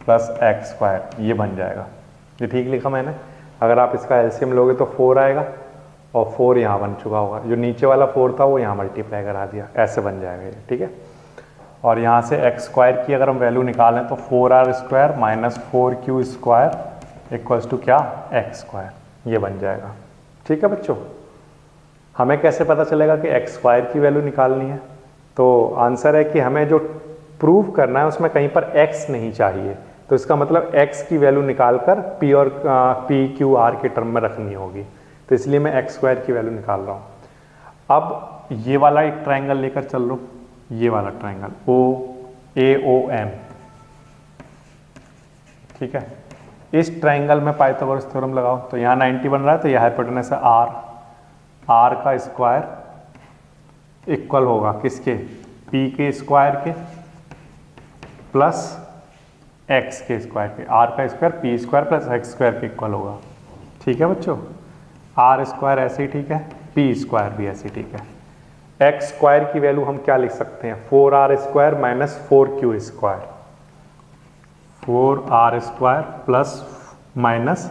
प्लस x² ये बन जाएगा। ये ठीक लिखा मैंने। अगर आप इसका एलसीएम लोगे तो 4 आएगा और 4 यहाँ बन चुका होगा, जो नीचे वाला 4 था वो यहाँ मल्टीप्लाई करा दिया, ऐसे बन जाएगा ये, ठीक है। और यहाँ से x² की अगर हम वैल्यू निकालें तो 4r² minus 4q² equals to क्या, एक्स स्क्वायर, ये बन जाएगा। ठीक है बच्चों, हमें कैसे पता चलेगा कि एक्स स्क्वायर की वैल्यू निकालनी है? तो आंसर है कि हमें जो प्रूव करना है उसमें कहीं पर एक्स नहीं चाहिए, तो इसका मतलब एक्स की वैल्यू निकालकर पी और पी क्यू आर के टर्म में रखनी होगी, तो इसलिए मैं एक्स स्क्वायर की वैल्यू निकाल रहा हूँ। अब ये वाला एक ट्रायंगल लेकर चल लो, ये वाला ट्रायंगल ओ ए ओ एम, ठीक है। इस ट्रायंगल में पाइथागोरस थ्योरम लगाओ, तो यहाँ 90 बन रहा है, तो यह हाइपोटेनस है आर, आर का स्क्वायर इक्वल होगा किसके, पी के स्क्वायर के प्लस एक्स के स्क्वायर के, आर का square P square plus x square के इक्वल होगा। ठीक है बच्चों, आर स्क्वायर ऐसे ही ठीक है, पी स्क्वायर भी ऐसे ही ठीक है। एक्स स्क्वायर की वैल्यू हम क्या लिख सकते हैं, 4r square minus 4q square, 4r square plus minus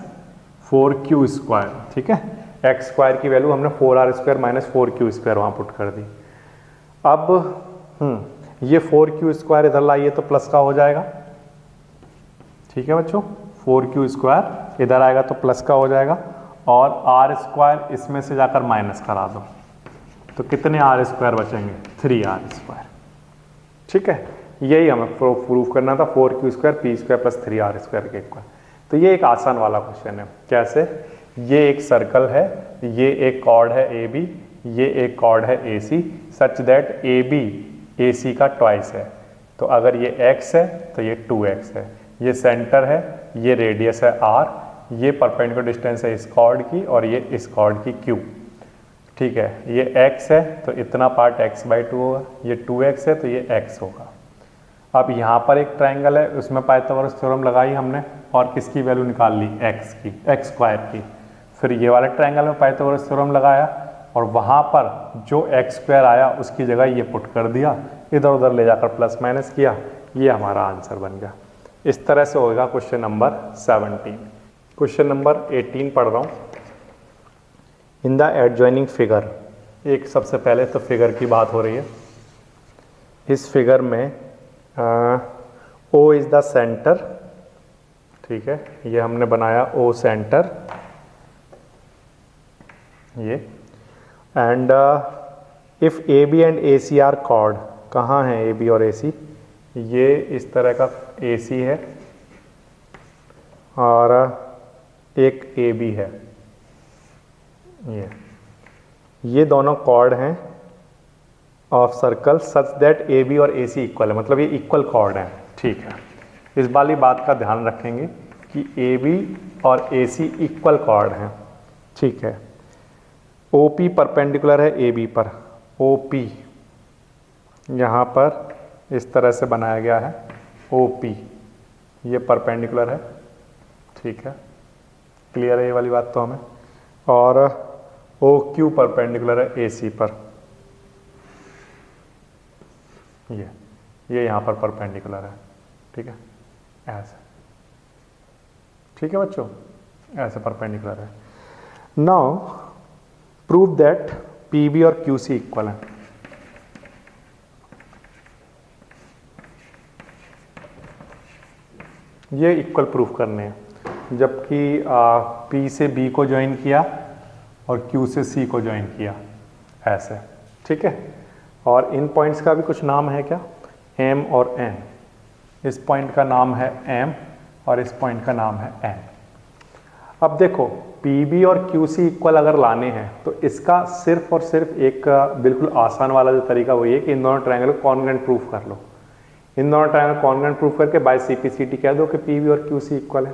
4q square, ठीक है। एक्स स्क्वायर की वैल्यू हमने 4r square minus 4q square वहां पुट कर दी। अब ये 4q स्क्वायर इधर लाइए तो प्लस का हो जाएगा, ठीक है बच्चों, 4q स्क्वायर इधर आएगा तो प्लस का हो जाएगा, और r स्क्वायर इसमें से जाकर माइनस करा दो, तो कितने r स्क्वायर बचेंगे, 3r स्क्वायर। ठीक है, यही हमें प्रूफ करना था, 4q square P square plus 3r square के इक्वल। तो ये एक आसान वाला क्वेश्चन है। कैसे, ये एक सर्कल है, ये एक कॉर्ड है ए बी, ये एक कॉर्ड है A C, such that A B A C का ट्वाइस है। तो अगर ये x है तो ये 2x है, ये सेंटर है, ये रेडियस है r, ये परपेंडिकुलर डिस्टेंस है इस कॉर्ड की और ये इस कॉर्ड की q। ठीक है, ये x है तो इतना पार्ट x/2 होगा, ये 2x है तो ये x होगा। अब यहाँ पर एक ट्रायंगल है, उसमें पाइथागोरस थ्योरम लगाई हमने और किसकी वैल्यू निकाल ली, x की, एक्स स्क्वायर की। फिर ये वाले ट्रायंगल में पाइथागोरस थ्योरम लगाया और वहाँ पर जो एक्स स्क्वायर आया उसकी जगह ये पुट कर दिया, इधर उधर ले जाकर प्लस माइनस किया, ये हमारा आंसर बन गया। इस तरह से होगा क्वेश्चन नंबर 17। क्वेश्चन नंबर 18 पढ़ रहा हूँ। इन द एडजॉइनिंग फिगर, एक सबसे पहले तो फिगर की बात हो रही है। इस फिगर में ओ इज द सेंटर, ठीक है, ये हमने बनाया ओ सेंटर, ये, and if A B and A C are chord, कहाँ है ए बी और ए सी, ये इस तरह का ए सी है और एक ए बी है, ये दोनों कॉर्ड हैं of circle such that A B और ए सी इक्वल है, मतलब ये इक्वल कॉर्ड है। ठीक है, इस वाली बात का ध्यान रखेंगे कि ए बी और ए सी इक्वल कॉर्ड हैं। ठीक है, ओ पी परपेंडिकुलर है ए बी पर, ओ पी यहाँ पर इस तरह से बनाया गया है, ओ पी ये परपेंडिकुलर है। ठीक है, क्लियर है ये वाली बात तो हमें, और ओ क्यू परपेंडिकुलर है ए सी पर, ये यहाँ पर परपेंडिकुलर है। ठीक है, ऐसे, ठीक है बच्चों, ऐसे परपेंडिकुलर है। Now prove that P B और क्यू सी इक्वल है। ये इक्वल प्रूफ करने हैं, जबकि पी से बी को ज्वाइन किया और क्यू से सी को ज्वाइन किया, ऐसे। ठीक है, और इन पॉइंट्स का भी कुछ नाम है क्या, एम और एन। इस पॉइंट का नाम है एम और इस पॉइंट का नाम है एन। अब देखो, पी बी और क्यू सी इक्वल अगर लाने हैं तो इसका सिर्फ और सिर्फ एक बिल्कुल आसान वाला जो तरीका वही है कि इन दोनों ट्रायंगल को कॉन्ग्रुएंट प्रूफ कर लो। इन दोनों ट्रायंगल कॉन्ग्रुएंट प्रूफ करके बाय सीपीसीटी कह दो कि पी बी और क्यू सी इक्वल है।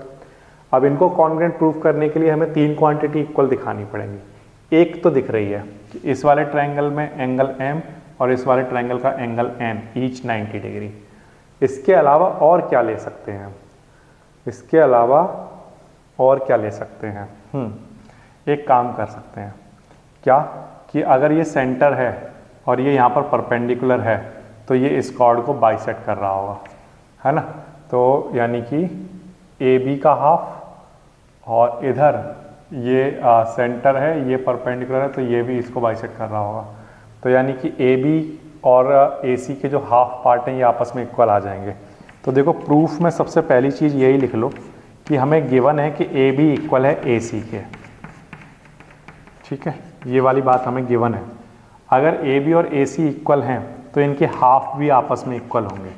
अब इनको कॉन्ग्रुएंट प्रूफ करने के लिए हमें तीन क्वांटिटी इक्वल दिखानी पड़ेंगी। एक तो दिख रही है कि इस वाले ट्रायंगल में एंगल एम और इस वाले ट्रायंगल का एंगल एन, ईच 90 डिग्री। इसके अलावा और क्या ले सकते हैं, इसके अलावा और क्या ले सकते हैं, एक काम कर सकते हैं क्या, कि अगर ये सेंटर है और ये यहाँ पर परपेंडिकुलर है तो ये इस कॉर्ड को बाइसेक्ट कर रहा होगा, है ना। तो यानी कि ए बी का हाफ और इधर ये सेंटर है, ये परपेंडिकुलर है, तो ये भी इसको बाइसेक्ट कर रहा होगा। तो यानी कि ए बी और ए सी के जो हाफ पार्ट हैं ये आपस में इक्वल आ जाएंगे। तो देखो, प्रूफ में सबसे पहली चीज़ यही लिख लो कि हमें गिवन है कि ए बी इक्वल है ए सी के, ठीक है, ये वाली बात हमें गिवन है। अगर ए बी और ए सी इक्वल हैं तो इनके हाफ भी आपस में इक्वल होंगे,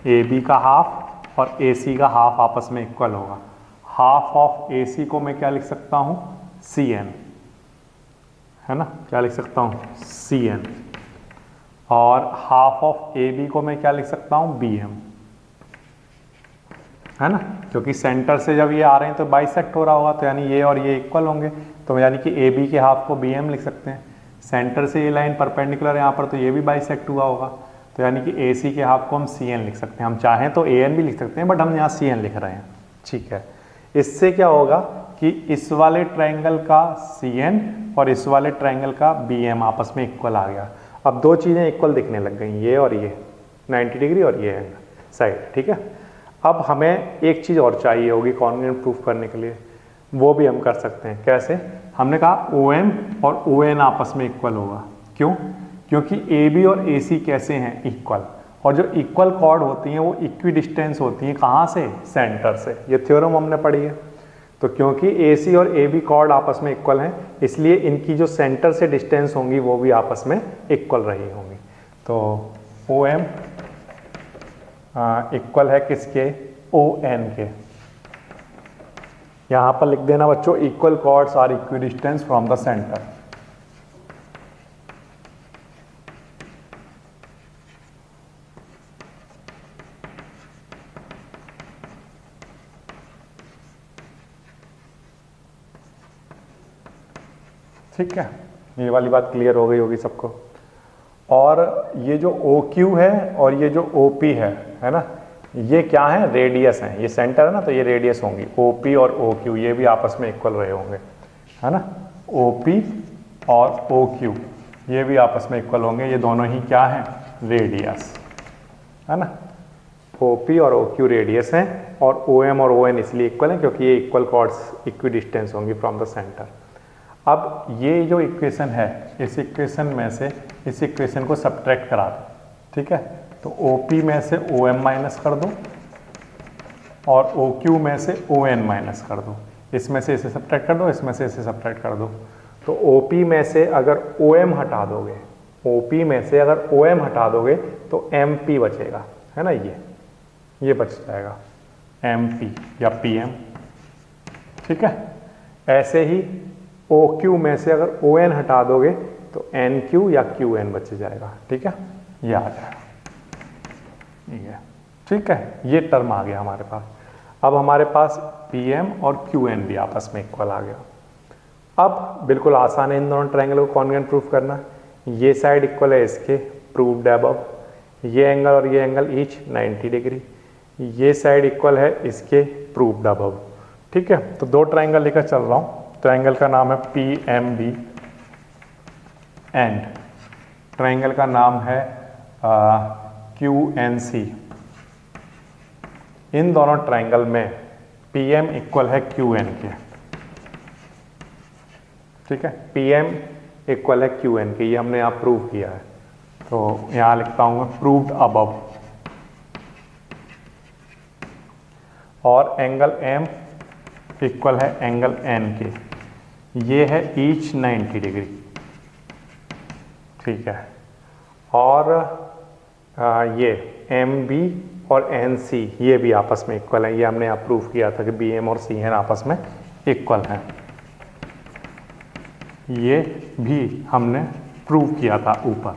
ए बी का हाफ और ए सी का हाफ आपस में इक्वल होगा। हाफ ऑफ ए सी को मैं क्या लिख सकता हूँ, सी एन, है ना, क्या लिख सकता हूँ, सी एन, और हाफ ऑफ ए बी को मैं क्या लिख सकता हूँ, बी एम, है ना, क्योंकि सेंटर से जब ये आ रहे हैं तो बाइसेक्ट हो रहा होगा, तो यानी ये और ये इक्वल होंगे, तो यानी कि ए बी के हाफ को बी एम लिख सकते हैं। सेंटर से ये लाइन परपेंडिकुलर है यहाँ पर, तो ये भी बाइसेक्ट हुआ होगा, तो यानी कि ए सी के हाफ को हम सी एन लिख सकते हैं। हम चाहें तो ए एन भी लिख सकते हैं, बट हम यहाँ सी एन लिख रहे हैं, ठीक है। इससे क्या होगा कि इस वाले ट्रायंगल का सी एन और इस वाले ट्रायंगल का बी एम आपस में इक्वल आ गया। अब दो चीज़ें इक्वल दिखने लग गई, ये और ये 90 डिग्री और ये साइड, ठीक है। अब हमें एक चीज़ और चाहिए होगी कॉन्ग्रुएंट प्रूफ करने के लिए, वो भी हम कर सकते हैं। कैसे? हमने कहा ओ एम और ओ एन आपस में इक्वल होगा। क्यों? क्योंकि ए बी और ए सी कैसे हैं, इक्वल, और जो इक्वल कॉर्ड होती हैं वो इक्वी डिस्टेंस होती हैं, कहाँ से, सेंटर से। ये थ्योरम हमने पढ़ी है। तो क्योंकि ए सी और ए बी कॉर्ड आपस में इक्वल हैं, इसलिए इनकी जो सेंटर से डिस्टेंस होंगी वो भी आपस में इक्वल रही होंगी। तो ओ एम इक्वल है किसके, ओ एन के। यहाँ पर लिख देना बच्चों, equal chords are equidistance from the centre. ठीक है, ये वाली बात क्लियर हो गई होगी सबको। और ये जो ओ क्यू है और ये जो ओ पी है ना, ये क्या है, रेडियस हैं। ये सेंटर है ना, तो ये रेडियस होंगी। ओ पी और ओ क्यू ये भी आपस में इक्वल रहे होंगे, है ना। ओ पी और ओ क्यू ये भी आपस में इक्वल होंगे। ये दोनों ही क्या हैं, रेडियस, है ना। ओ पी और ओ क्यू रेडियस हैं, और ओ एम और ओ एन इसलिए इक्वल हैं क्योंकि ये इक्वल कॉर्ड्स इक्वी डिस्टेंस होंगी फ्रॉम द सेंटर। अब ये जो इक्वेशन है, इस इक्वेशन में से इस इक्वेशन को सब्ट्रैक्ट करा दो, ठीक है। तो OP में से OM माइनस कर दो और OQ में से ON माइनस कर दो। इसमें से इसे सब्ट्रैक्ट कर दो, इसमें से इसे सब्ट्रैक्ट कर दो। तो OP में से अगर OM हटा दोगे, OP में से अगर OM हटा दोगे तो MP बचेगा, है ना, ये बच जाएगा MP या PM, ठीक है। ऐसे ही OQ में से अगर ON हटा दोगे तो NQ या QN बच जाएगा, ठीक है, ये आ जाएगा, ठीक है। ये टर्म आ गया हमारे पास। अब हमारे पास PM और QN भी आपस में इक्वल आ गया। अब बिल्कुल आसान है इन दोनों ट्रायंगल को कॉन्ग्रुएंट प्रूफ करना। ये साइड इक्वल है इसके, प्रूव्ड अबव। ये एंगल और ये एंगल ईच 90 डिग्री। ये साइड इक्वल है इसके, प्रूव्ड अबव, ठीक है। तो दो ट्रायंगल लेकर चल रहा हूँ। ट्रायंगल का नाम है PMB एंड ट्रायंगल का नाम है QNC। इन दोनों ट्रायंगल में PM इक्वल है QN के, ठीक है। PM इक्वल है QN के, ये हमने यहाँ प्रूव किया है। तो यहाँ लिखता हूँ मैं प्रूव्ड अबव। और एंगल M इक्वल है एंगल N के, ये है ईच 90 डिग्री, ठीक है। और ये MB और NC ये भी आपस में इक्वल है। ये हमने यहाँ प्रूव किया था कि BM और CN आपस में इक्वल हैं। ये भी हमने प्रूव किया था ऊपर,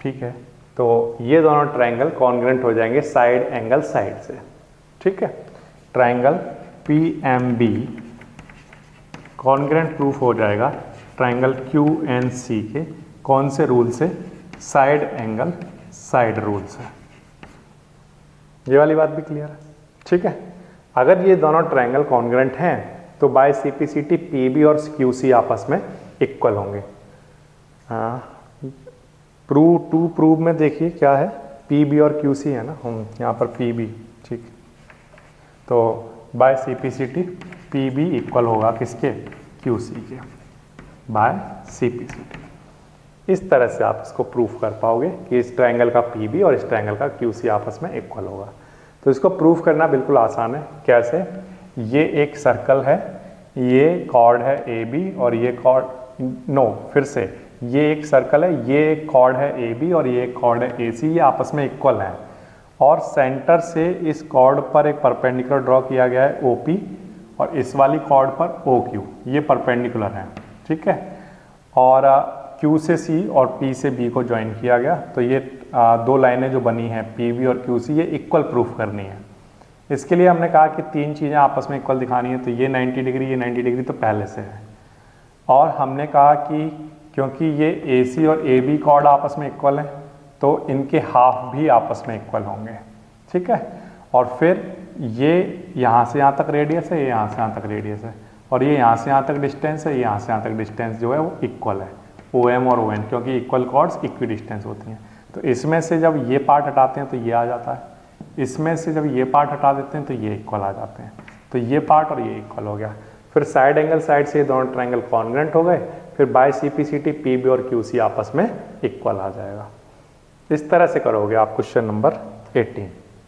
ठीक है। तो ये दोनों ट्रायंगल कॉन्ग्रुएंट हो जाएंगे साइड एंगल साइड से, ठीक है। ट्रायंगल PMB कॉन्ग्रुएंट प्रूफ हो जाएगा ट्रायंगल QNC के, कौन से रूल से, साइड एंगल साइड रूल से। ये वाली बात भी क्लियर है, ठीक है। अगर ये दोनों ट्रायंगल कॉन्ग्रुएंट हैं तो बाय CPCT PB और QC आपस में इक्वल होंगे। प्रूव में देखिए क्या है, PB और QC है ना, हम यहाँ पर PB, ठीक। तो बाय CPCT PB इक्वल होगा किसके, QC के, बाय CPCT। इस तरह से आप इसको प्रूफ कर पाओगे कि इस ट्रायंगल का PB और इस ट्रायंगल का QC आपस में इक्वल होगा। तो इसको प्रूफ करना बिल्कुल आसान है। कैसे? ये एक सर्कल है, ये कॉर्ड है ए बी और ये कॉर्ड, नो फिर से, ये एक सर्कल है, ये एक कॉर्ड है ए बी और ये एक कॉर्ड है ए सी, ये आपस में इक्वल हैं और सेंटर से इस कॉर्ड पर एक परपेंडिकुलर ड्रॉ किया गया है ओ पी और इस वाली कॉर्ड पर ओ क्यू, ये परपेंडिकुलर हैं, ठीक है। और Q से C और P से B को ज्वाइन किया गया, तो ये दो लाइनें जो बनी हैं PB और QC, ये इक्वल प्रूफ करनी है। इसके लिए हमने कहा कि तीन चीज़ें आपस में इक्वल दिखानी है, तो ये 90 डिग्री, ये 90 डिग्री तो पहले से है। और हमने कहा कि क्योंकि ये AC और AB कॉर्ड आपस में इक्वल हैं, तो इनके हाफ भी आपस में इक्वल होंगे, ठीक है। और फिर ये यहाँ से यहाँ तक रेडियस है, ये यहाँ से यहाँ तक रेडियस है, और ये यहाँ से यहाँ तक डिस्टेंस है, ये यहाँ से यहाँ तक डिस्टेंस जो है वो इक्वल है, OM और ON, क्योंकि इक्वल कॉर्ड्स इक्वी डिस्टेंस होती हैं। तो इसमें से जब ये पार्ट हटाते हैं तो ये आ जाता है, इसमें से जब ये पार्ट हटा देते हैं तो ये इक्वल आ जाते हैं, तो ये पार्ट और ये इक्वल हो गया। फिर साइड एंगल साइड से ये दोनों ट्रायंगल कॉन्ग्रुएंट हो गए, फिर बाय CPCT PB और QC आपस में इक्वल आ जाएगा। इस तरह से करोगे आप क्वेश्चन नंबर 18।